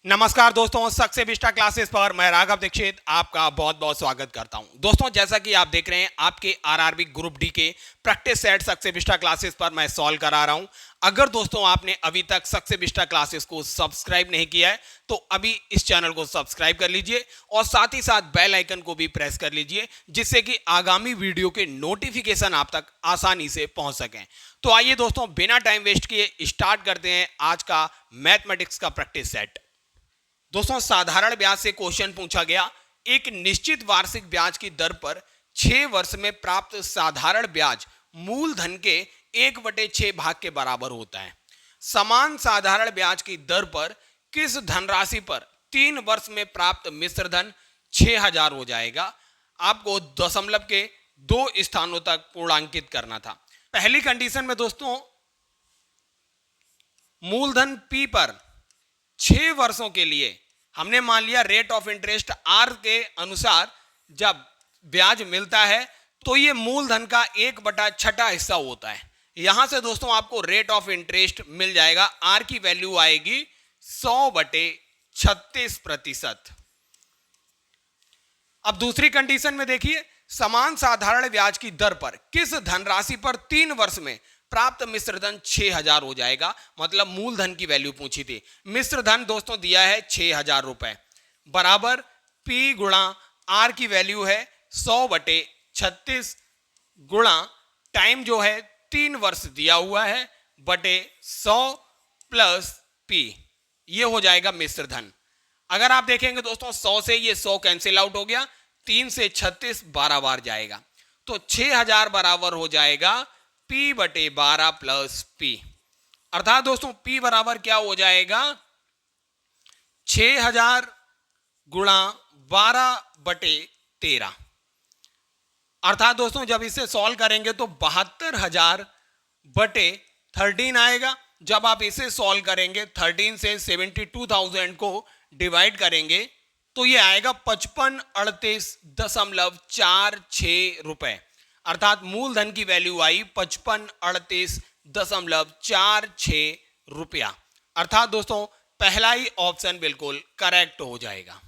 नमस्कार दोस्तों, success Vista classes पर मैं राघव दीक्षित आपका बहुत बहुत स्वागत करता हूं। दोस्तों, जैसा कि आप देख रहे हैं आपके आरआरबी ग्रुप डी के practice set success Vista classes पर मैं सॉल्व करा रहा हूं। अगर दोस्तों आपने अभी तक सक्सेस विस्टा क्लासेस को सब्सक्राइब नहीं किया है तो अभी इस चैनल को सब्सक्राइब कर लीजिए और साथ ही साथ बेल आइकन को भी प्रेस कर लीजिए, जिससे कि आगामी वीडियो के नोटिफिकेशन आप तक आसानी से पहुंच सकें। तो आइए दोस्तों, बिना टाइम वेस्ट किए स्टार्ट करते हैं आज का मैथमेटिक्स का प्रैक्टिस सेट। दोस्तों, साधारण ब्याज से क्वेश्चन पूछा गया। एक निश्चित वार्षिक ब्याज की दर पर 6 वर्ष में प्राप्त साधारण ब्याज मूलधन के 1/6 भाग के बराबर होता है। समान साधारण ब्याज की दर पर किस धनराशि पर 3 वर्ष में प्राप्त मिश्र धन 6000 हो जाएगा। आपको दशमलव के 2 स्थानों तक पूर्णांकित करना था। पहली कंडीशन में दोस्तों मूलधन P पर 6 वर्षों के लिए हमने मान लिया रेट ऑफ इंटरेस्ट R के अनुसार जब ब्याज मिलता है तो ये मूलधन का 1/6 हिस्सा होता है। यहां से दोस्तों आपको रेट ऑफ इंटरेस्ट मिल जाएगा। R की वैल्यू आएगी 100/36%। अब दूसरी कंडीशन में देखिए, समान साधारण ब्याज की दर पर किस धनराशि पर 3 वर्ष में प्राप्त मिश्र धन 6000 हो जाएगा। मतलब मूलधन की वैल्यू पूछी थी। मिश्र धन दोस्तों दिया है 6000 रुपए बराबर P गुणा R की वैल्यू है 100/36 गुणा टाइम जो है 3 वर्ष दिया हुआ है बटे 100 प्लस P, ये हो जाएगा मिश्र धन। अगर आप देखेंगे दोस्तों 100 से ये 100 कैंसिल आउट हो गया, 3 से 36 12 बार जाएगा तो 6000 बराबर हो जाएगा P/12 प्लस P। अर्थात दोस्तों P बराबर क्या हो जाएगा 6000 गुणा 12/13। अर्थात दोस्तों जब इसे सॉल्व करेंगे तो 72,000/13 आएगा। जब आप इसे सॉल्व करेंगे 13 से 72,000 को डिवाइड करेंगे तो ये आएगा 5538.46 रुपए। अर्थात मूलधन की वैल्यू आई 5538.46 रुपया। अर्थात दोस्तों पहला ही ऑप्शन बिल्कुल करेक्ट हो जाएगा।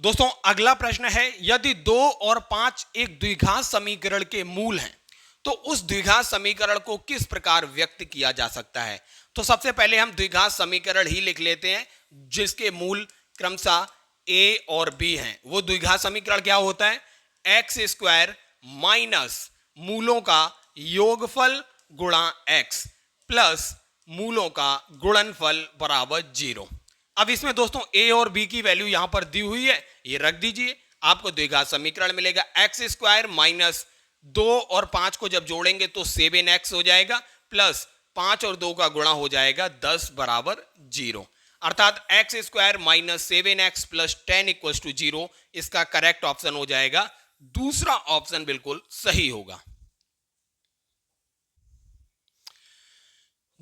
दोस्तों अगला प्रश्न है, यदि 2 और 5 एक द्विघात समीकरण के मूल हैं तो उस द्विघात समीकरण को किस प्रकार व्यक्त किया जा सकता है। तो सबसे पहले हम द्विघात समीकरण ही लिख लेते हैं जिसके मूल क्रमशः A और B हैं। वो द्विघात समीकरण क्या होता है, x² माइनस मूलों का योगफल गुणा x प्लस मूलों का गुणनफल बराबर 0। अब इसमें दोस्तों a और b की वैल्यू यहां पर दी हुई है, ये रख दीजिए, आपको द्विघात समीकरण मिलेगा। x² माइनस 2 और 5 को जब जोड़ेंगे तो 7x हो जाएगा प्लस 5 और 2 का गुणा हो जाएगा 10 बराबर 0। अर्थात x² minus 7x plus 10 equals to 0 इसका करेक्ट ऑप्शन हो जाएगा। दूसरा ऑप्शन बिल्कुल सही होगा।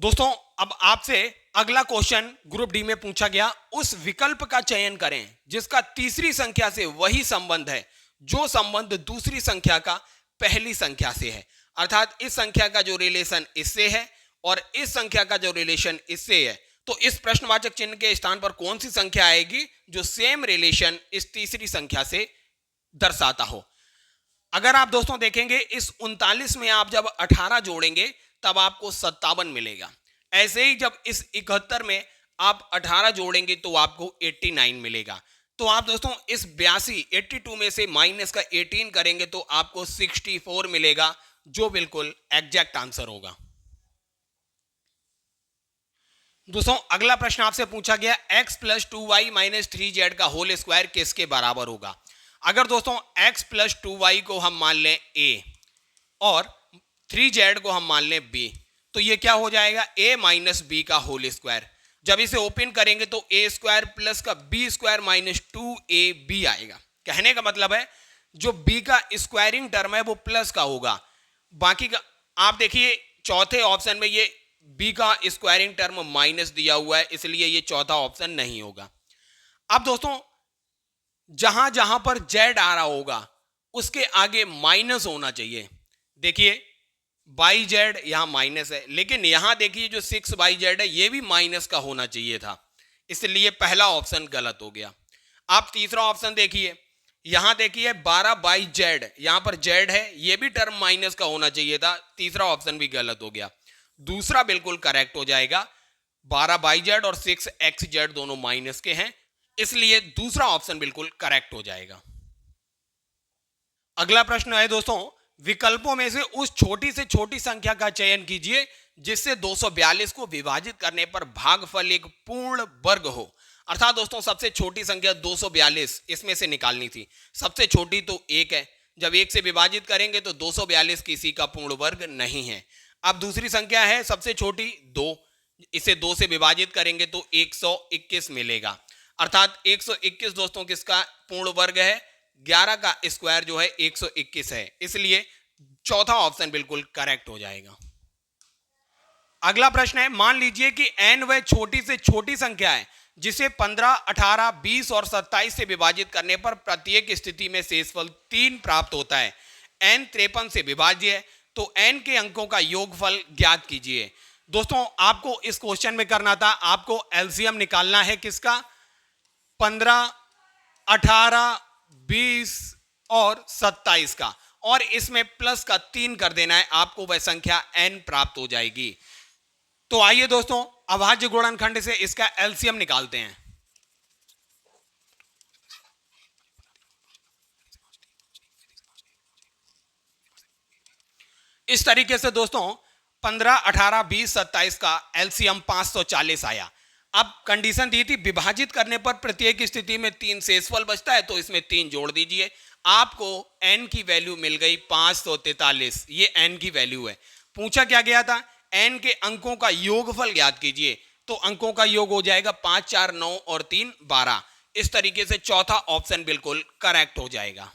दोस्तों अब आपसे अगला क्वेश्चन ग्रुप डी में पूछा गया, उस विकल्प का चयन करें जिसका तीसरी संख्या से वही संबंध है जो संबंध दूसरी संख्या का पहली संख्या से है। अर्थात इस संख्या का जो रिलेशन इससे है और इस संख्या का जो रिलेशन इससे है, तो इस प्रश्नवाचक चिन्ह के स्थान पर कौन सी संख्या आएगी जो सेम रिलेशन इस तीसरी संख्या से दर्शाता हो। अगर आप दोस्तों देखेंगे इस 39 में आप जब 18 जोड़ेंगे तब आपको 57 मिलेगा। ऐसे ही जब इस 71 में आप 18 जोड़ेंगे तो आपको 89 मिलेगा। तो आप दोस्तों इस 82 में से माइनस का 18 करेंगे तो आपको 64 मिलेगा, जो बिल्कुल एग्जैक्ट आंसर होगा। दोस्तों अगला प्रश्न आपसे पूछा गया, x + 2y - 3z का होल स्क्वायर किसके बराबर होगा। अगर दोस्तों x + 2y को हम मान लें a और 3z को हम मान लें b, तो ये क्या हो जाएगा a - b का होल स्क्वायर। जब इसे ओपन करेंगे तो a² प्लस का b² माइनस 2ab आएगा। कहने का मतलब है जो b का स्क्वायरिंग टर्म है वो प्लस का होगा। बाकी का आप देखिए चौथे ऑप्शन में ये b का स्क्वायरिंग टर्म माइनस दिया हुआ है, इसलिए ये चौथा ऑप्शन नहीं होगा। अब दोस्तों जहां जहां पर z आ रहा होगा उसके आगे माइनस होना चाहिए। देखिए बाई जेड यहां माइनस है, लेकिन यहां देखिए जो 6 बाई जेड है ये भी माइनस का होना चाहिए था, इसलिए पहला ऑप्शन गलत हो गया। आप तीसरा ऑप्शन देखिए, यहां देखिए 12 बाई जेड, यहां पर जेड है, ये भी टर्म माइनस का होना चाहिए था, तीसरा ऑप्शन भी गलत हो गया। दूसरा बिल्कुल करेक्ट हो जाएगा, 12 बाई जेड और 6 एक्स जेड दोनों माइनस के हैं, इसलिए दूसरा ऑप्शन बिल्कुल करेक्ट हो जाएगा। अगला प्रश्न है दोस्तों, विकल्पों में से उस छोटी से छोटी संख्या का चयन कीजिए जिससे 242 को विभाजित करने पर भागफल एक पूर्ण वर्ग हो। अर्थात दोस्तों सबसे छोटी संख्या 242 इसमें से निकालनी थी, सबसे छोटी तो 1 है, जब 1 से विभाजित करेंगे तो 242 किसी का पूर्ण वर्ग नहीं है। अब दूसरी संख्या है सबसे छोटी 2, इसे 2 से विभाजित करेंगे तो 121 मिलेगा। अर्थात 121 दोस्तों किसका पूर्ण वर्ग है, 11 का स्क्वायर जो है 121 है, इसलिए चौथा ऑप्शन बिल्कुल करेक्ट हो जाएगा। अगला प्रश्न है, मान लीजिए कि n वह छोटी से छोटी संख्या है जिसे 15, 18, 20 और 27 से विभाजित करने पर प्रत्येक स्थिति में शेषफल 3 प्राप्त होता है। n 53 से विभाज्य है, तो n के अंकों का योगफल ज्ञात कीजिए। दोस्तों आपको इस क्वेश्चन में करना था, आपको एलसीएम निकालना है किसका, 15, 18, 20 और 27 का, और इसमें प्लस का 3 कर देना है, आपको वह संख्या n प्राप्त हो जाएगी। तो आइए दोस्तों अभाज्य गुणनखंड से इसका एलसीएम निकालते हैं। इस तरीके से दोस्तों 15, 18, 20, 27 का एलसीएम 540 आया। अब कंडीशन दी थी विभाजित करने पर प्रत्येक स्थिति में 3 शेषफल बचता है, तो इसमें 3 जोड़ दीजिए, आपको n की वैल्यू मिल गई 543। ये n की वैल्यू है। पूछा क्या गया था, n के अंकों का योगफल ज्ञात कीजिए, तो अंकों का योग हो जाएगा 5, 4, 9 और 3, 12। इस तरीके से चौथा ऑप्शन बिल्कुल करेक्ट हो जाएगा।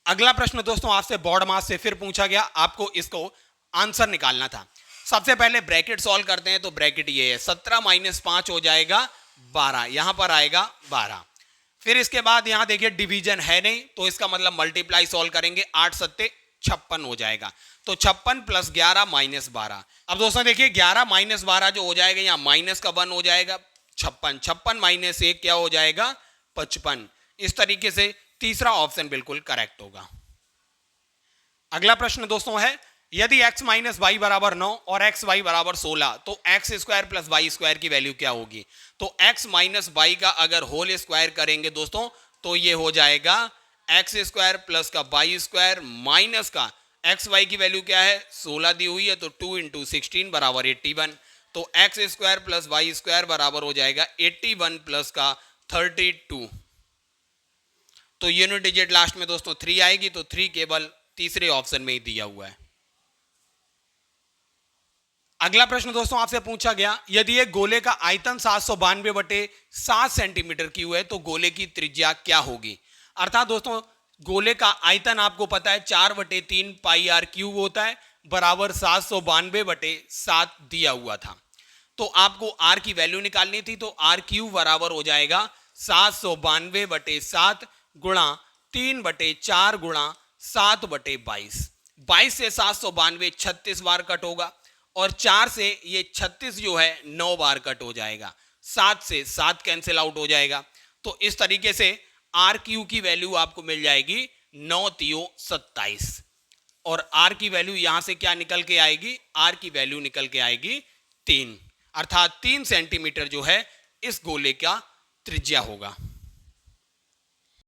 अगला प्रश्न दोस्तों आपसे बोर्ड मास से फिर पूछा गया, आपको इसको आंसर निकालना था। सबसे पहले ब्रैकेट सॉल्व करते हैं, तो ब्रैकेट ये है 17 - 5 हो जाएगा 12, यहां पर आएगा 12। फिर इसके बाद यहां देखिए डिवीजन है नहीं, तो इसका मतलब मल्टीप्लाई सॉल्व करेंगे, 8 सत्ते 56 हो जाएगा, तो 56 + 11 - 12। अब दोस्तों देखिए 11 - 12 जो हो जाएगा, यहां माइनस का 1 हो जाएगा, 56, 56 - 1 क्या हो जाएगा, 55। इस तरीके से तीसरा ऑप्शन बिल्कुल करेक्ट होगा। अगला प्रश्न दोस्तों है, यदि x - y = 9 और xy = 16, तो x² + y² की वैल्यू क्या होगी। तो x - y का अगर होल स्क्वायर करेंगे दोस्तों, तो ये हो जाएगा x² + का y² माइनस का xy की वैल्यू क्या है, 16 दी हुई है, तो 2 × 16 = 81। तो x² + y² बराबर हो जाएगा 81 + का 32। तो यूनिट डिजिट लास्ट में दोस्तों 3 आएगी, तो 3 केवल तीसरे ऑप्शन में ही दिया हुआ है। अगला प्रश्न दोस्तों आपसे पूछा गया, यदि एक गोले का आयतन 792/7 सेंटीमीटर क्यूब है, तो गोले की त्रिज्या क्या होगी। अर्थात दोस्तों गोले का आयतन आपको पता है 4/3 πr³ होता है, बराबर 792/7 दिया हुआ था। तो आपको r की वैल्यू निकालनी थी, तो r³ बराबर हो जाएगा 792/7 गुणा 3/4 गुणा 7/22। 22 से 792 36 बार कट होगा, और 4 से ये 36 जो है 9 बार कट हो जाएगा, 7 से 7 कैंसिल आउट हो जाएगा। तो इस तरीके से r³ की वैल्यू आपको मिल जाएगी 9 × 3 = 27, और r की वैल्यू यहां से क्या निकल के आएगी, r की वैल्यू निकल के आएगी 3, अर्थात 3 सेंटीमीटर जो है इस गोले का त्रिज्या होगा।